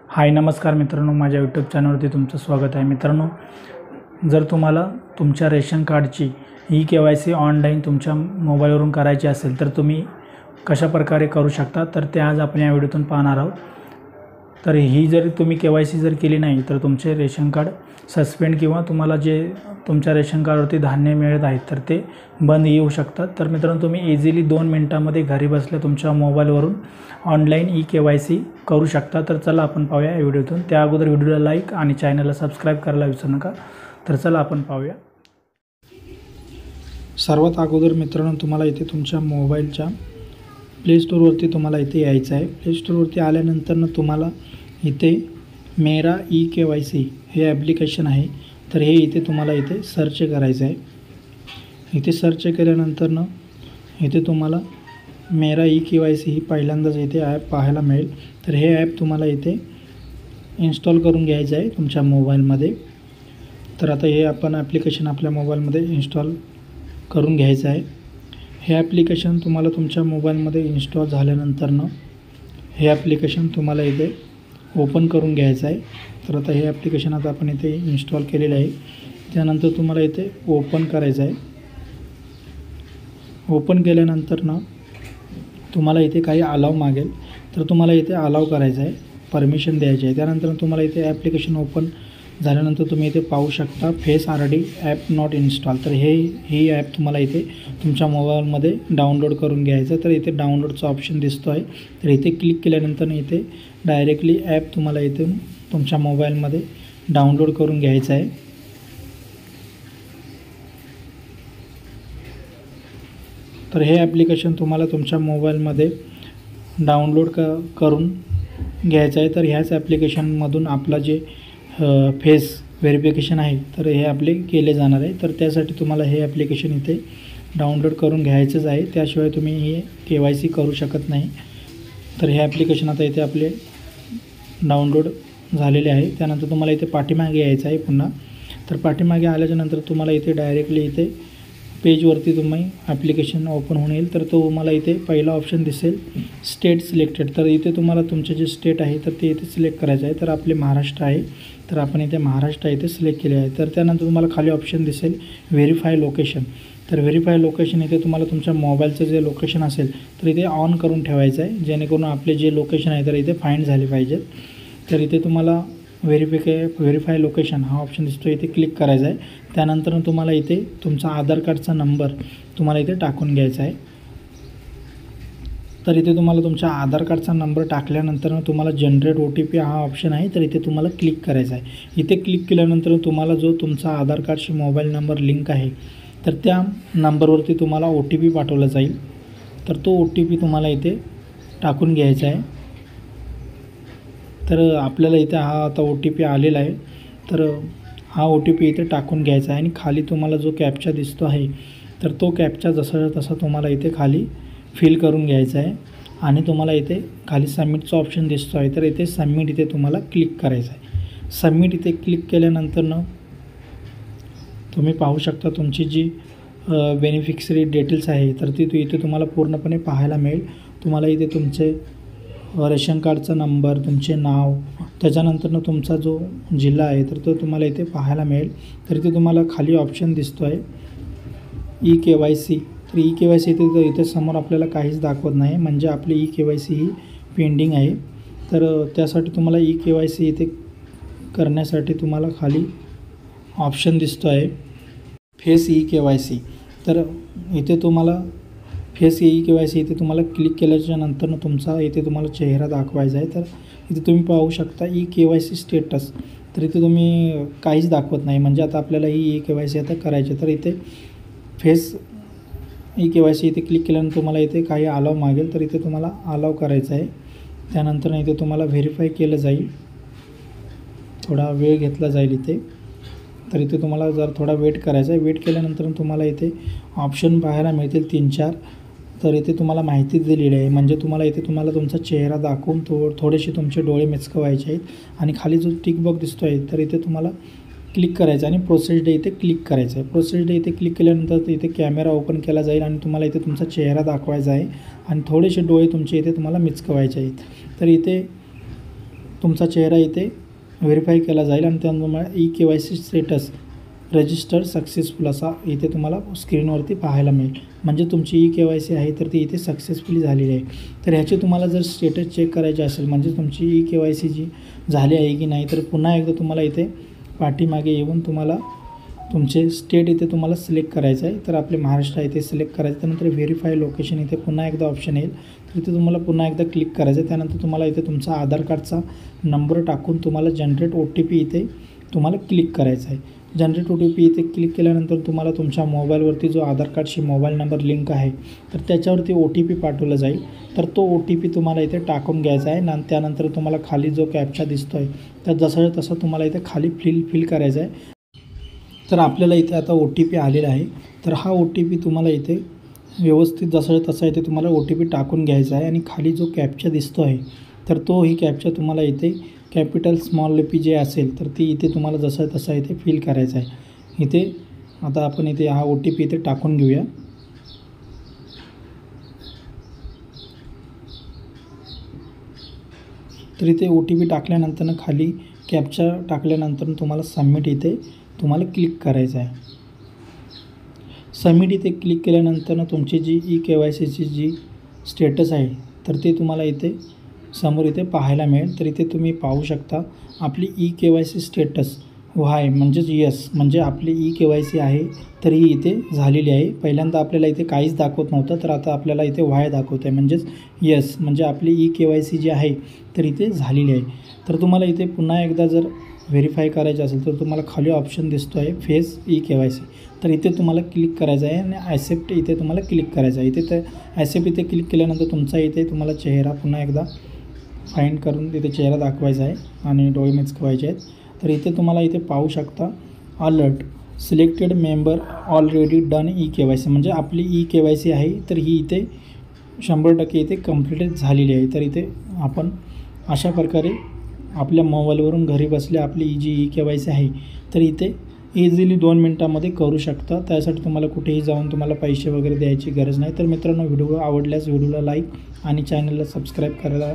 हाय नमस्कार मित्रांनो, माझ्या यूट्यूब चॅनलवरती तुमचं स्वागत आहे। मित्रांनो, जर तुम्हाला तुमच्या रेशन कार्डची ई-KYC ऑनलाईन तुमच्या मोबाईलवरून करायची असेल तर तुम्ही कशा प्रकारे करू शकता तर ते आज आपण या व्हिडिओतून पाहणार आहोत। तर ही जर तुम्ही KYC जर केली नाही तर तुमचे रेशन कार्ड सस्पेंड किंवा तुम्हाला जे तुमच्या रेशन कार्डवरती धान्य मिळत आहे तर ते बंद येऊ शकतात। तर मित्रांनो, तुम्ही इझिली 2 मिनिटांमध्ये घरी बसल्या तुमच्या मोबाईलवरून ऑनलाईन ई-KYC करू शकता। तर चला आपण पाहूया या व्हिडिओतून। त्या अगोदर व्हिडिओला लाईक आणि चॅनलला सबस्क्राईब करायला विसरू नका। तर चला आपण पाहूया। सर्वात अगोदर मित्रांनो, तुम्हाला इथे तुमच्या मोबाईलच्या प्ले स्टोरवरती तुम्हाला इथे यायचं आहे। प्ले स्टोरवरती आल्यानंतर तुम्हाला इथे मेरा ई-KYC हे ॲप्लिकेशन आहे, तर हे इथे तुम्हाला इथे सर्च करायचं आहे। इथे सर्च केल्यानंतर इथे तुम्हाला मेरा ई-KYC ही पहिल्यांदाच इथे ॲप पाहायला मिळेल। तर हे ॲप तुम्हाला इथे इन्स्टॉल करून घ्यायचं आहे तुमच्या मोबाईलमध्ये। तर आता हे आपण ॲप्लिकेशन आपल्या मोबाईलमध्ये इन्स्टॉल करून घ्यायचं आहे। हे ॲप्लिकेशन तुम्हाला तुमच्या मोबाईलमध्ये इन्स्टॉल झाल्यानंतर हे ॲप्लिकेशन तुम्हाला इथे ओपन करून घ्यायचं आहे। तर आता हे ॲप्लिकेशन आता आपण इथे इन्स्टॉल केलेलं आहे। त्यानंतर तुम्हाला इथे ओपन करायचं आहे। ओपन केल्यानंतर तुम्हाला इथे काही अलाव मागेल, तर तुम्हाला इथे अलाव करायचं आहे, परमिशन द्यायची आहे। त्यानंतर तुम्हाला इथे ॲप्लिकेशन ओपन झाल्यानंतर तुम्ही इथे पाहू शकता face ID app not install. तर ही ॲप तुम्हाला इथे तुमच्या मोबाईलमध्ये डाउनलोड करून घ्यायचं। तर इथे डाउनलोडचा ऑप्शन दिसतो आहे, तर इथे क्लिक केल्यानंतर इथे डायरेक्टली ॲप तुम्हाला इथे तुमच्या मोबाईलमध्ये डाउनलोड करून घ्यायचं आहे। तर हे ॲप्लिकेशन तुम्हाला तुमच्या मोबाईलमध्ये डाउनलोड करून घ्यायचं आहे। तर ह्याच ॲप्लिकेशनमधून आपला जे फेस व्हेरिफिकेशन आहे तर हे आपले केले जाणार आहे। तर त्यासाठी तुम्हाला हे ॲप्लिकेशन इथे डाउनलोड करून घ्यायचंच आहे, त्याशिवाय तुम्ही हे KYC करू शकत नाही। तर हे ॲप्लिकेशन आता इथे आपले डाउनलोड झालेले आहे। त्यानंतर तुम्हाला इथे पाठीमागे यायचं आहे पुन्हा। तर पाठीमागे आल्याच्यानंतर तुम्हाला इथे डायरेक्टली इथे पेजवरती तुम्ही ॲप्लिकेशन ओपन होऊन येईल। तर तुम्हाला इथे पहिला ऑप्शन दिसेल स्टेट सिलेक्टेड। तर इथे तुम्हाला तुमचे जे स्टेट आहे तर ते इथे सिलेक्ट करायचं आहे। तर आपले महाराष्ट्र आहे, तर आपण इथे महाराष्ट्र इथे सिलेक्ट केले आहे। तर त्यानंतर तुम्हाला खाली ऑप्शन दिसेल व्हेरीफाय लोकेशन। तर व्हेरीफाय लोकेशन इथे तुम्हाला तुमच्या मोबाईलचं जे लोकेशन असेल तर इथे ऑन करून ठेवायचं आहे, जेणेकरून आपले जे लोकेशन आहे तर इथे फाइंड झाले पाहिजेत। तर इथे तुम्हाला व्हेरीफाय लोकेशन हा ऑप्शन दिसतो, इथे क्लिक करायचा आहे। त्यानंतर तुम्हाला इथे तुमचा आधार कार्डचा नंबर तुम्हाला इथे टाकून घ्यायचा आहे। तर इथे तुम्हाला तुमच्या आधार कार्डचा नंबर टाकल्यानंतर तुम्हाला जनरेट OTP हा ऑप्शन आहे, तर इथे तुम्हाला क्लिक करायचा आहे। इथे क्लिक केल्यानंतर तुम्हाला जो तुमचा आधार कार्डशी मोबाईल नंबर लिंक आहे तर त्या नंबरवरती तुम्हाला OTP पाठवला जाईल। तर तो OTP तुम्हाला इथे टाकून घ्यायचा आहे। तर आपल्याला इथे हा आता OTP आलेला आहे, तर हा OTP इथे टाकून घ्यायचा आहे। आणि खाली तुम्हाला जो कॅप्चा दिसतो आहे तर तो कॅप्चा जसा तसा तुम्हाला इथे खाली फिल करून घ्यायचा आहे। आणि तुम्हाला इथे खाली सबमिटचा ऑप्शन दिसतो आहे, तर इथे सबमिट इथे तुम्हाला क्लिक करायचं आहे। सबमिट इथे क्लिक केल्यानंतर तुम्ही पाहू शकता तुमची जी बेनिफिशरी डिटेल्स आहे तर ती इथे तुम्हाला पूर्णपणे पाहायला मिळेल। तुम्हाला इथे तुमचे रेशन कार्डचा नंबर, तुमचे नाव, त्याच्यानंतर तुमचा जो जिल्हा आहे तर तो तुम्हाला इथे पाहायला मिळेल। तर इथे तुम्हाला खाली ऑप्शन दिसतो आहे ई-KYC। तर ई-KYC इथे समोर आपल्याला काहीच दाखवत नाही, म्हणजे आपली ई-KYC ही पेंडिंग आहे। तर त्यासाठी तुम्हाला ई-KYC इथे करण्यासाठी तुम्हाला खाली ऑप्शन दिसतो आहे फेस ई-KYC। तर इथे तुम्हाला फेस ई-KYC इथे तुम्हाला क्लिक केल्याच्यानंतर तुमचा इथे तुम्हाला चेहरा दाखवायचा आहे। तर इथे तुम्ही पाहू शकता ई-KYC स्टेटस। तर इथे तुम्ही काहीच दाखवत नाही, म्हणजे आता आपल्याला ही ई-KYC आता करायची। तर इथे फेस ई-KYC इथे क्लिक केल्यानंतर तुम्हाला इथे काही अलाव मागेल, तर इथे तुम्हाला अलाव करायचं आहे। त्यानंतर इथे तुम्हाला व्हेरीफाय केलं जाईल, थोडा वेळ घेतला जाईल इथे। तर इथे तुम्हाला जर थोडा वेट करायचा आहे। वेट केल्यानंतर तुम्हाला इथे ऑप्शन पाहायला मिळतील 3-4। तर इथे तुम्हाला माहिती दिलेली आहे, म्हणजे तुम्हाला इथे तुम्हाला तुमचा चेहरा दाखवून थोडेसे तुमचे डोळे मिचकवायचे आहेत। आणि खाली जो टिक बॉक्स दिसतो आहे तर इथे तुम्हाला क्लिक करायचं आणि प्रोसेस डे इथे क्लिक करायचं आहे। प्रोसेस डे इथे क्लिक केल्यानंतर इथे कॅमेरा ओपन केला जाईल आणि तुम्हाला इथे तुमचा चेहरा दाखवायचा आहे आणि थोडेसे डोळे तुमचे इथे तुम्हाला मिचकवायचे आहेत। तर इथे तुमचा चेहरा इथे व्हेरीफाय केला जाईल आणि त्यानंतर तुम्हाला ई-KYC स्टेटस रजिस्टर सक्सेसफुल असा इथे तुम्हाला स्क्रीनवरती पाहायला मिळेल. म्हणजे तुमची ई-KYC आहे तर ती इथे सक्सेसफुली झालेली आहे. तर ह्याची तुम्हाला जर स्टेटस चेक करायचे असेल म्हणजे तुमची ई-KYC जी झाली आहे की नाही तर पुन्हा एकदा तुम्हाला इथे पाठीमागे येऊन तुम्हाला तुमचे स्टेट इथे तुम्हाला सिलेक्ट करायचं आहे. तर आपले महाराष्ट्र इथे सिलेक्ट करायचं. त्यानंतर व्हेरीफाय लोकेशन इथे पुन्हा एकदा ऑप्शन येईल तर इथे तुम्हाला पुन्हा एकदा क्लिक करायचं आहे. त्यानंतर तुम्हाला इथे तुमचा आधार कार्डचा नंबर टाकून तुम्हाला जनरेट OTP इथे तुम्हाला क्लिक करायचं आहे. जनरेट OTP इथे क्लिक केल्यानंतर तुम्हाला तुमच्या मोबाईलवरती जो आधार कार्डशी मोबाईल नंबर लिंक आहे तर त्याच्यावरती OTP पाठवला जाईल. तर तो OTP तुम्हाला इथे टाकून घ्यायचा आहे आणि त्यानंतर तुम्हाला खाली जो कॅप्चा दिसतो आहे तर जसं तसं तुम्हाला इथे खाली फिल करायचं आहे. तर आपल्याला इथे आता OTP आलेला आहे. तर हा OTP तुम्हाला इथे व्यवस्थित जसं तसा इथे तुम्हाला OTP टाकून घ्यायचा आहे आणि खाली जो कॅप्चा दिसतो आहे तर तोही कॅप्चा तुम्हाला इथे कॅपिटल स्मॉल लिपी जे असेल तर ती इथे तुम्हाला जसं तसा इथे फिल करायचं आहे. इथे आता आपण इथे हा OTP इथे टाकून घेऊया. तर इथे OTP टाकल्यानंतर खाली कॅप्चा टाकल्यानंतर तुम्हाला सबमिट इथे तुम्हाला क्लिक करायचं आहे. सबमिट इथे क्लिक केल्यानंतर तुमची जी ई-KYCची जी स्टेटस आहे तर ते तुम्हाला इथे समोर इथे पाहायला मिळेल. तर इथे तुम्ही पाहू शकता आपली ई-KYC स्टेटस वाय म्हणजेच यस म्हणजे आपली ई-KYC आहे तर ही इथे झालेली आहे. पहिल्यांदा आपल्याला इथे काहीच दाखवत नव्हतं तर आता आपल्याला इथे वाय दाखवत आहे म्हणजेच यस म्हणजे आपली ई-KYC जी आहे तर इथे झालेली आहे. तर तुम्हाला इथे पुन्हा एकदा जर व्हेरीफाय करायचं असेल तर तुम्हाला खाली ऑप्शन दिसतो आहे फेस ई-KYC तर इथे तुम्हाला क्लिक करायचं आहे आणि ॲक्सेप्ट इथे तुम्हाला क्लिक करायचं आहे. इथे तर ॲक्सेप्ट इथे क्लिक केल्यानंतर तुमचा इथे तुम्हाला चेहरा पुन्हा एकदा फाइंड करून तिथे चेहरा दाखवायचा आहे आणि डोळे मिचकवायचे आहेत. तर इथे तुम्हाला इथे पाहू शकता alert selected member already done ई-KYC म्हणजे आपली ई-KYC आहे तर ही इथे 100% इथे कंप्लीट झालेली आहे. तर इथे आपण अशा प्रकारे आपल्या मोबाईलवरून घरी बसल्या आपली जी ई-KYC आहे तर इथे इझिली 2 मिनटामध्ये करू शकता. त्यासाठी तुम्हाला कुठेही जाऊन तुम्हाला पैसे वगैरे द्यायची गरज नाही. तर मित्रांनो व्हिडिओ आवडल्यास व्हिडिओला लाईक आणि चॅनलला सबस्क्राईब करायला